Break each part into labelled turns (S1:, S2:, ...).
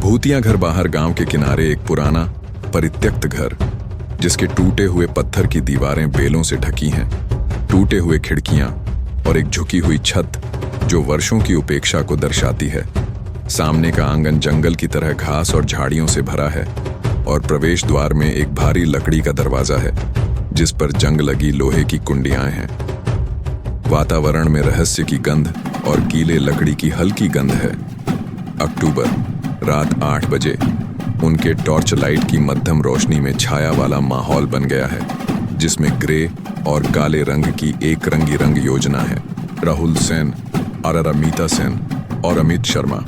S1: भूतिया घर बाहर गांव के किनारे एक पुराना परित्यक्त घर, जिसके टूटे हुए पत्थर की दीवारें बेलों से ढकी हैं, टूटे हुए खिड़कियां और एक झुकी हुई छत जो वर्षों की उपेक्षा को दर्शाती है। सामने का आंगन जंगल की तरह घास और झाड़ियों से भरा है और प्रवेश द्वार में एक भारी लकड़ी का दरवाजा है जिस पर जंग लगी लोहे की कुंडियां हैं। वातावरण में रहस्य की गंध और गीले लकड़ी की हल्की गंध है। अक्टूबर, रात 8 बजे। उनके टॉर्च लाइट की मध्यम रोशनी में छाया वाला माहौल बन गया है, जिसमें ग्रे और काले रंग की एक रंगी रंग योजना है। राहुल सेन, अरमिता सेन और अमित शर्मा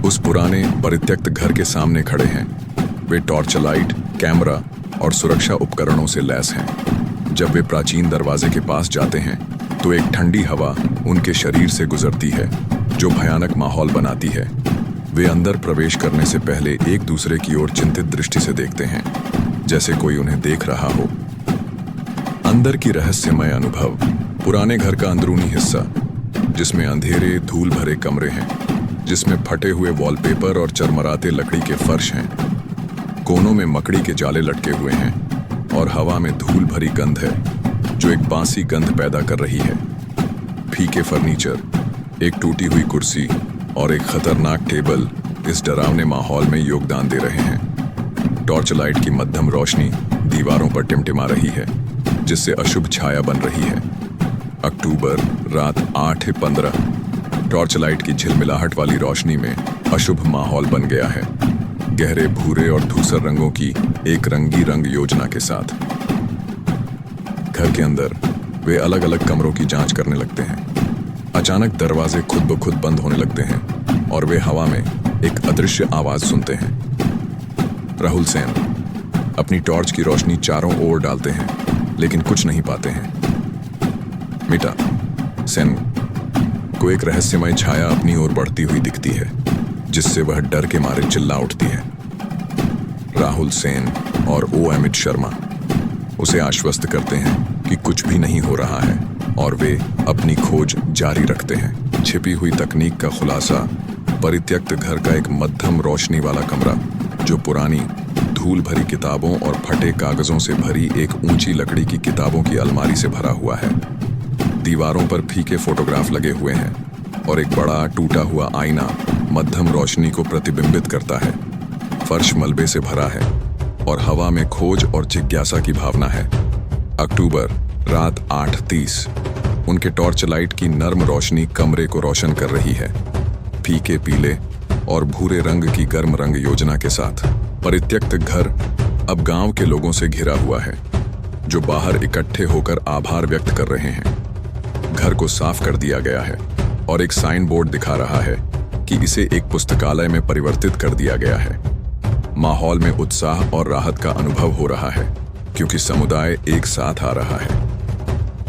S1: उस पुराने परित्यक्त घर के सामने खड़े हैं। वे टॉर्च लाइट, कैमरा और सुरक्षा उपकरणों से लैस हैं। जब वे प्राचीन दरवाजे के पास जाते हैं तो एक ठंडी हवा उनके शरीर से गुजरती है जो भयानक माहौल बनाती है। वे अंदर प्रवेश करने से पहले एक दूसरे की ओर चिंतित दृष्टि से देखते हैं, जैसे कोई उन्हें देख रहा हो। अंदर की रहस्यमय अनुभव। पुराने घर का अंदरूनी हिस्सा, जिसमें अंधेरे धूल भरे कमरे हैं, जिसमें फटे हुए वॉलपेपर और चरमराते लकड़ी के फर्श हैं। कोनों में मकड़ी के जाले लटके हुए हैं और हवा में धूल भरी गंध है जो एक बांसी गंध पैदा कर रही है। फीके फर्नीचर, एक टूटी हुई कुर्सी और एक खतरनाक टेबल इस डरावने माहौल में योगदान दे रहे हैं। टॉर्च लाइट की मध्यम रोशनी दीवारों पर टिमटिमा रही है, जिससे अशुभ छाया बन रही है। अक्टूबर, रात 8:15। टॉर्च लाइट की झिलमिलाहट वाली रोशनी में अशुभ माहौल बन गया है, गहरे भूरे और धूसर रंगों की एक रंगी रंग योजना के साथ। घर के अंदर वे अलग अलग कमरों की जांच करने लगते हैं। अचानक दरवाजे खुद ब खुद बंद होने लगते हैं और वे हवा में एक अदृश्य आवाज सुनते हैं। राहुल सेन अपनी टॉर्च की रोशनी चारों ओर डालते हैं, लेकिन कुछ नहीं पाते हैं। मिटा सेन को एक रहस्यमय छाया अपनी ओर बढ़ती हुई दिखती है, जिससे वह डर के मारे चिल्ला उठती है। राहुल सेन और अमित शर्मा उसे आश्वस्त करते हैं कि कुछ भी नहीं हो रहा है और वे अपनी खोज जारी रखते हैं। छिपी हुई तकनीक का खुलासा। परित्यक्त घर का एक मध्यम रोशनी वाला कमरा, जो पुरानी धूल भरी किताबों और फटे कागजों से भरी एक ऊंची लकड़ी की किताबों की अलमारी से भरा हुआ है। दीवारों पर फीके फोटोग्राफ लगे हुए हैं और एक बड़ा टूटा हुआ आईना मध्यम रोशनी को प्रतिबिंबित करता है। फर्श मलबे से भरा है और हवा में खोज और जिज्ञासा की भावना है। अक्टूबर, रात 8:30। उनके टॉर्च लाइट की नर्म रोशनी कमरे को रोशन कर रही है, फीके पीले और भूरे रंग की गर्म रंग योजना के साथ। परित्यक्त घर अब गांव के लोगों से घिरा हुआ है, जो बाहर इकट्ठे होकर आभार व्यक्त कर रहे हैं। घर को साफ कर दिया गया है और एक साइन बोर्ड दिखा रहा है कि इसे एक पुस्तकालय में परिवर्तित कर दिया गया है। माहौल में उत्साह और राहत का अनुभव हो रहा है, क्योंकि समुदाय एक साथ आ रहा है।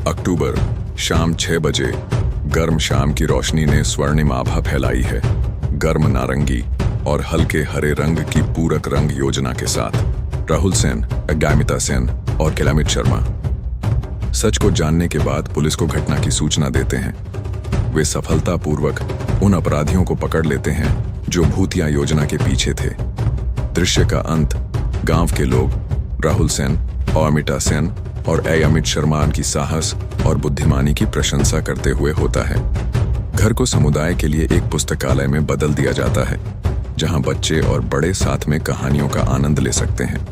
S1: अक्टूबर, शाम 6 बजे। गर्म शाम की रोशनी ने स्वर्णिम आभा फैलाई है, गर्म नारंगी और हल्के हरे रंग की पूरक रंग योजना के साथ। राहुल सेन, अमिता सेन और अमित शर्मा सच को जानने के बाद पुलिस को घटना की सूचना देते हैं। वे सफलतापूर्वक उन अपराधियों को पकड़ लेते हैं जो भूतिया योजना के पीछे थे। दृश्य का अंत गांव के लोग राहुल सेन, अमिता सेन और अमित शर्मा की साहस और बुद्धिमानी की प्रशंसा करते हुए होता है। घर को समुदाय के लिए एक पुस्तकालय में बदल दिया जाता है, जहां बच्चे और बड़े साथ में कहानियों का आनंद ले सकते हैं।